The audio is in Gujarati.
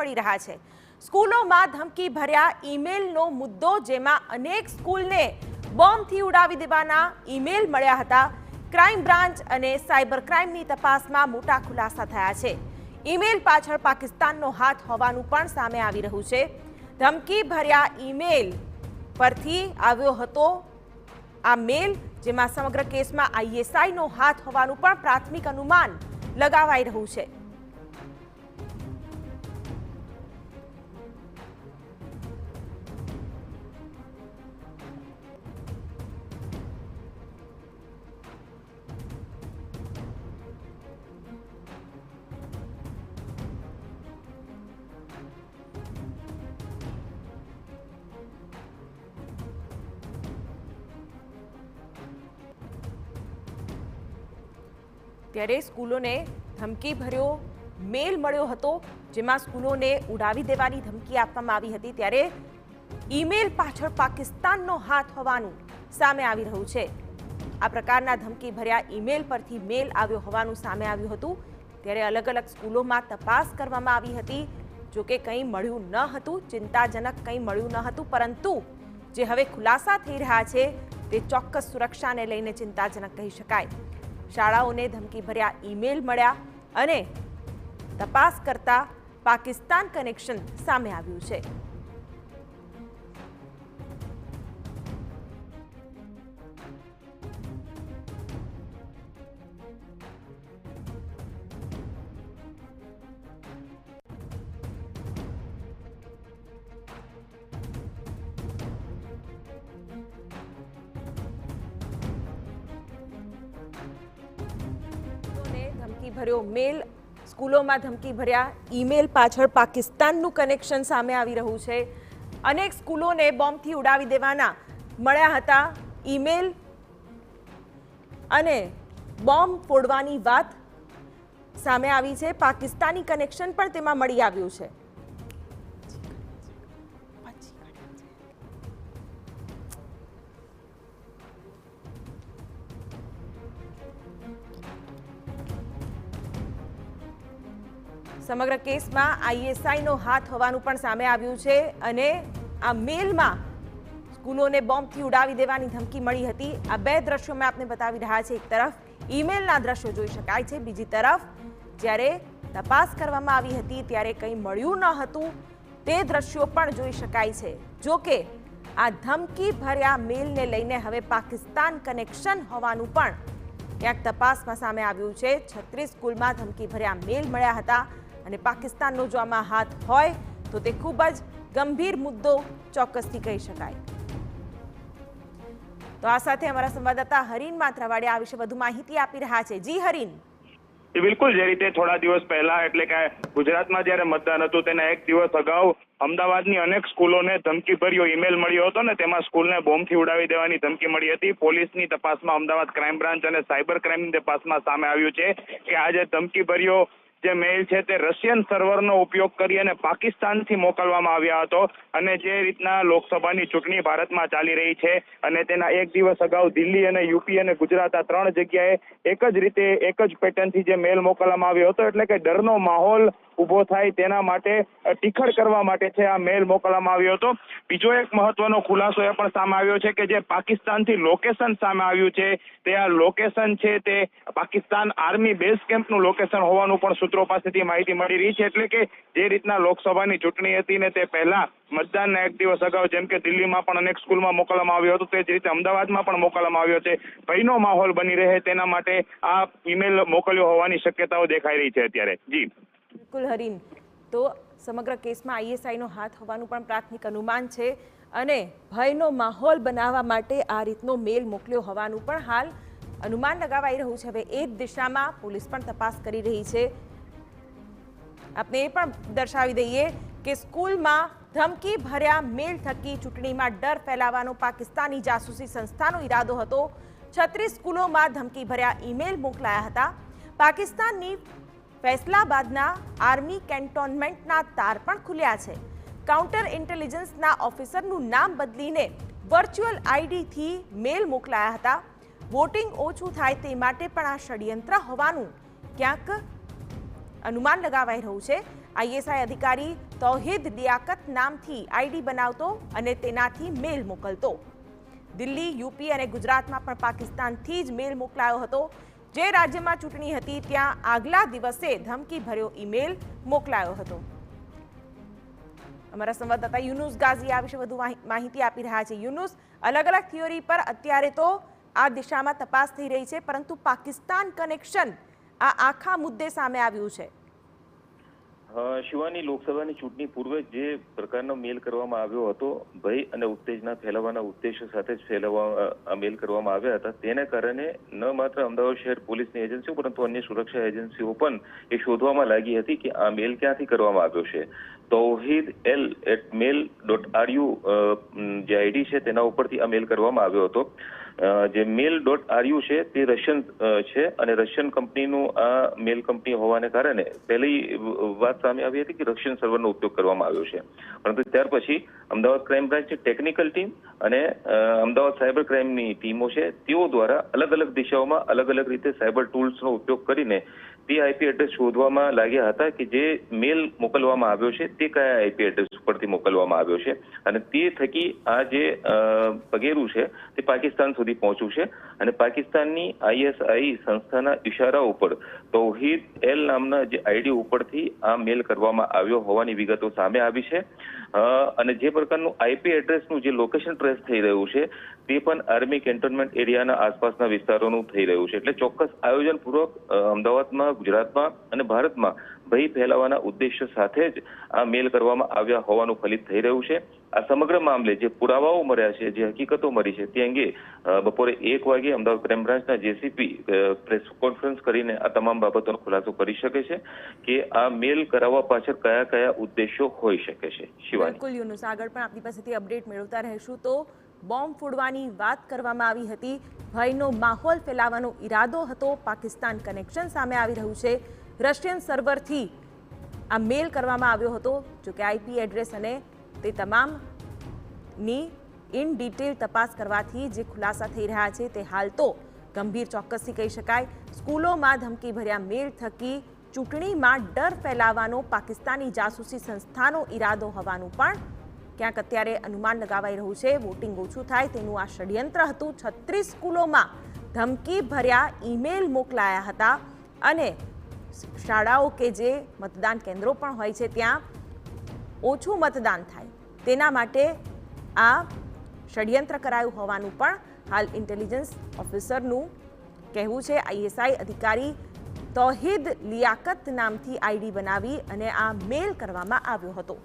મળી રહ્યા છે। સ્કૂલોમાં ધમકી ભર્યા ઈમેલનો મુદ્દો, જેમાં અનેક સ્કૂલને બોમ્બથી ઉડાવી દેવાના ઈમેલ મળ્યા હતા। ક્રાઇમ બ્રાન્ચ અને સાયબર ક્રાઇમની તપાસમાં મોટા ખુલાસા થયા છે। ઈમેલ પાછળ પાકિસ્તાનનો હાથ હોવાનું પણ સામે આવી રહ્યું છે। ધમકી ભર્યા ઈમેલ પરથી આવ્યો હતો આ મેલ, જેમાં સમગ્ર કેસમાં આઈએસઆઈનો હાથ હોવાનું પણ પ્રાથમિક અનુમાન લગાવાઈ રહ્યું છે। ત્યારે સ્કૂલોને ધમકી ભર્યો મેલ મળ્યો હતો, જેમાં સ્કૂલોને ઉડાવી દેવાની ધમકી આપવામાં આવી હતી। ત્યારે ઈમેલ પાછળ પાકિસ્તાનનો હાથ હોવાનું સામે આવી રહ્યું છે। આ પ્રકારના ધમકી ભર્યા ઈમેલ પરથી મેલ આવ્યો હોવાનું સામે આવ્યું હતું। ત્યારે અલગ અલગ સ્કૂલોમાં તપાસ કરવામાં આવી હતી, જો કે કંઈ મળ્યું ન હતું। ચિંતાજનક કંઈ મળ્યું ન હતું, પરંતુ જે હવે ખુલાસા થઈ રહ્યા છે તે ચોક્કસ સુરક્ષાને લઈને ચિંતાજનક કહી શકાય। શાળાઓને ધમકી ભર્યા ઈમેલ મળ્યા અને તપાસ કરતા પાકિસ્તાન કનેક્શન સામે આવ્યું છે। ધમકી ભર્યો મેલ, સ્કૂલોમાં ધમકી ભર્યા ઈમેલ પાછળ પાકિસ્તાનનું કનેક્શન સામે આવી રહ્યું છે। અનેક સ્કૂલોને બોમ્બથી ઉડાવી દેવાના મળ્યા હતા ઈમેલ અને બોમ્બ ફોડવાની વાત સામે આવી છે। પાકિસ્તાની કનેક્શન પણ તેમાં મળી આવ્યું છે। સમગ્ર કેસમાં આઈએસઆઈનો હાથ હોવાનું પણ સામે આવ્યું છે અને આ મેલમાં સ્કૂલોને બોમ્બથી ઉડાવી દેવાની ધમકી મળી હતી। આ બે દ્રશ્યો મેં આપને બતાવી રહ્યા છે। એક તરફ ઈમેલના દ્રશ્યો જોઈ શકાય છે, બીજી તરફ જ્યારે તપાસ કરવામાં આવી હતી ત્યારે કંઈ મળ્યું ન હતું તે દ્રશ્યો પણ જોઈ શકાય છે। જો કે આ ધમકી ભર્યા મેલને લઈને હવે પાકિસ્તાન કનેક્શન હોવાનું પણ ક્યાંક તપાસમાં સામે આવ્યું છે। 36 સ્કૂલમાં ધમકી ભર્યા મેલ મળ્યા હતા અને પાકિસ્તાનનો જો આમાં હાથ હોય તો તે ખૂબ જ ગંભીર મુદ્દો ચોક્કસથી કહી શકાય। તો આ સાથે અમારા સંવાદદાતા હરીન માત્રાવાડિયા આ વિશે વધુ માહિતી આપી રહ્યા છે। જી હરીન। બિલકુલ, જે રીતે થોડા દિવસ પહેલા એટલે કે ગુજરાતમાં જ્યારે મતદાન હતું તેના એક દિવસ અગાઉ અમદાવાદની અનેક સ્કૂલોને ધમકી ભર્યો ઈમેલ મળ્યો હતો ને તેમાં સ્કૂલને બોમ્બથી ઉડાવી દેવાની ધમકી મળી હતી। પોલીસની તપાસમાં અમદાવાદ ક્રાઇમ બ્રાન્ચ અને સાયબર ક્રાઇમની તપાસમાં સામે આવ્યું છે કે આ જે ધમકી ભર્યો જે મેલ છે તે રશિયન સર્વરનો ઉપયોગ કરી અને પાકિસ્તાનથી મોકલવામાં આવ્યા હતો અને જે રીતના લોકસભાની ચૂંટણી ભારતમાં ચાલી રહી છે અને તેના એક દિવસ અગાઉ દિલ્હી અને યુપી અને ગુજરાત આ ત્રણ જગ્યાએ એક જ રીતે એક જ પેટર્નથી જે મેલ મોકલવામાં આવ્યો હતો, એટલે કે ડરનો માહોલ ઉભો થાય તેના માટે ટીખળ કરવા માટે છે આ મેલ મોકલવામાં આવ્યો હતો। બીજો એક મહત્વનો ખુલાસો એ પણ સામે આવ્યો છે કે જે પાકિસ્તાનથી લોકેશન સામે આવ્યું છે તે આ લોકેશન છે તે પાકિસ્તાન આર્મી બેઝ કેમ્પનું લોકેશન હોવાનું પણ સૂત્રો પાસેથી માહિતી મળી રહી છે। એટલે કે જે રીતના લોકસભાની ચૂંટણી હતી ને તે પહેલા મતદાનના એક દિવસ અગાઉ જેમ કે દિલ્હીમાં પણ અનેક સ્કૂલમાં મોકલવામાં આવ્યો હતો, તે જ રીતે અમદાવાદમાં પણ મોકલવામાં આવ્યો છે। ભયનો માહોલ બની રહે તેના માટે આ ઈમેલ મોકલ્યો હોવાની શક્યતાઓ દેખાઈ રહી છે અત્યારે। જી બિલકુલ હરીન। તો સમગ્ર કેસમાં આઈએસઆઈનો હાથ હોવાનું પણ પ્રાથમિક અનુમાન છે અને ભયનો માહોલ બનાવવા માટે આ રીતનો મેલ મોકલ્યો હોવાનું પણ હાલ અનુમાન લગાવાઈ રહ્યું છે। હવે એ જ દિશામાં પોલીસ પણ તપાસ કરી રહી છે। આપણે એ પણ દર્શાવી દઈએ કે સ્કૂલમાં ધમકી ભર્યા મેલ થકી ચૂંટણીમાં ડર ફેલાવવાનો પાકિસ્તાની જાસૂસી સંસ્થાનો ઈરાદો હતો। 36 સ્કૂલોમાં ધમકી ભર્યા ઈમેલ મોકલાયા હતા। પાકિસ્તાનની ફૈસલાબાદના આર્મી કેન્ટોનમેન્ટના તાર પણ ખુલ્યા છે। કાઉન્ટર ઇન્ટેલિજન્સના ઓફિસરનું નામ બદલીને વર્ચ્યુઅલ આઈડીથી મેલ મોકલાયા હતા। વોટિંગ ઓછું થાય તે માટે પણ આ ષડયંત્ર હોવાનું ક્યાંક અનુમાન લગાવાઈ રહ્યું છે। આઈએસઆઈ અધિકારી તૌહીદ લિયાકત નામથી આઈડી બનાવતો અને તેનાથી મેલ મોકલતો. દિલ્હી, યુપી અને ગુજરાતમાં પણ પાકિસ્તાનથી જ મેલ મોકલાયો હતો. જે રાજ્યમાં ચૂંટણી હતી ત્યાં આગલા દિવસે ધમકીભર્યો ઈમેલ મોકલાયો હતો. અમારા સંવાદદાતા યુનુસ ગાઝી આ વિશે વધુ માહિતી આપી રહ્યા છે. યુનુસ, અલગ અલગ થિયોરી પર અત્યારે તો આ દિશામાં તપાસ થઈ રહી છે, પરંતુ પાકિસ્તાન કનેક્શન આ આખા મુદ્દે સામે આવ્યું છે. શિવાની, લોકસભાની ચૂંટણી પૂર્વે જે પ્રકારનો મેલ કરવામાં આવ્યો હતો, ભય અને ઉત્તેજના ફેલાવવાના ઉદ્દેશ્ય સાથે જ મેલ કરવામાં આવ્યા હતા, તેને કારણે ન માત્ર અમદાવાદ શહેર પોલીસની એજન્સીઓ પરંતુ અન્ય સુરક્ષા એજન્સીઓ પણ એ શોધવામાં લાગી હતી કે આ મેલ ક્યાંથી કરવામાં આવ્યો છે. tawheedl@mail.ru જે આઈડી છે તેના ઉપરથી આ મેલ કરવામાં આવ્યો હતો. જે mail.ru છે તે રશિયન છે અને રશિયન કંપનીનું આ મેલ કંપની હોવાને કારણે પહેલી વાત સામે આવી હતી કે રશિયન સર્વરનો ઉપયોગ કરવામાં આવ્યો છે. પરંતુ ત્યાર પછી અમદાવાદ ક્રાઇમ બ્રાન્ચની ટેકનિકલ ટીમ અને અમદાવાદ સાયબર ક્રાઇમની ટીમો છે તેઓ દ્વારા અલગ અલગ દિશાઓમાં અલગ અલગ રીતે સાયબર ટૂલ્સનો ઉપયોગ કરીને તે આઈપી એડ્રેસ શોધવામાં લાગ્યા હતા કે જે મેલ મોકલવામાં આવ્યો છે તે કયા આઈપી એડ્રેસ ઉપરથી મોકલવામાં આવ્યો છે અને તે થકી આ જે પગેરું છે તે પાકિસ્તાન સુધી પહોંચ્યું છે અને પાકિસ્તાનની આઈએસઆઈ સંસ્થાના ઇશારા ઉપર તૌહીદ એલ નામના જે આઈડી ઉપરથી આ મેલ કરવામાં આવ્યો હોવાની વિગતો સામે આવી છે. અને જે પ્રકારનું આઈપી એડ્રેસનું જે લોકેશન ટ્રેસ થઈ રહ્યું છે તે પણ આર્મી કેન્ટોનમેન્ટ એરિયાના આસપાસના વિસ્તારોનું થઈ રહ્યું છે. એટલે ચોક્કસ આયોજનપૂર્વક અમદાવાદમાં, ગુજરાતમાં અને ભારતમાં ભય ફેલાવવાના ઉદ્દેશ્ય સાથે જ આ મેલ કરવામાં આવ્યા હોવાનું ફલિત થઈ રહ્યું છે. આ સમગ્ર મામલે જે પુરાવાઓ મળ્યા છે, જે હકીકતો મળી છે તે અંગે બપોરે 1 વાગે અમદાવાદ ક્રાઇમ બ્રાન્ચના જેસીપી પ્રેસ કોન્ફરન્સ કરીને આ તમામ બાબતોનો ખુલાસો કરી શકે છે કે આ મેલ કરાવવા પાછળ કયા કયા ઉદ્દેશો હોઈ શકે છે. શિવાની, બિલકુલ યુનુસ, આગળ પણ આપની પાસેથી અપડેટ મેળવતા રહેશું. તો બોમ્બ ફોડવાની વાત કરવામાં આવી હતી, ભયનો માહોલ ફેલાવવાનો ઈરાદો હતો, પાકિસ્તાન કનેક્શન સામે આવી રહ્યું છે. રશિયન સર્વરથી આ મેલ કરવામાં આવ્યો હતો. જોકે આઈપી એડ્રેસ અને તે તમામની ઇન ડિટેલ તપાસ કરવાથી જે ખુલાસા થઈ રહ્યા છે તે હાલ તો ગંભીર ચોક્કસથી કહી શકાય. સ્કૂલોમાં ધમકીભર્યા મેલ થકી ચૂંટણીમાં ડર ફેલાવવાનો પાકિસ્તાની જાસૂસી સંસ્થાનો ઈરાદો હોવાનું પણ ક્યાંક અત્યારે અનુમાન લગાવાઈ રહ્યું છે. વોટિંગ ઓછું થાય તેનું આ ષડયંત્ર હતું. 36 સ્કૂલોમાં ધમકીભર્યા ઈમેલ મોકલાયા હતા અને શાળાઓ કે જે મતદાન કેન્દ્રો પણ હોય છે ત્યાં ઓછું મતદાન થાય તેના માટે આ ષડયંત્ર કરાયું હોવાનું પણ હાલ ઇન્ટેલિજન્સ ઓફિસરનું કહેવું છે. આઈએસઆઈ અધિકારી તૌહીદ લિયાકત નામથી આઈડી બનાવી અને આ મેલ કરવામાં આવ્યો હતો.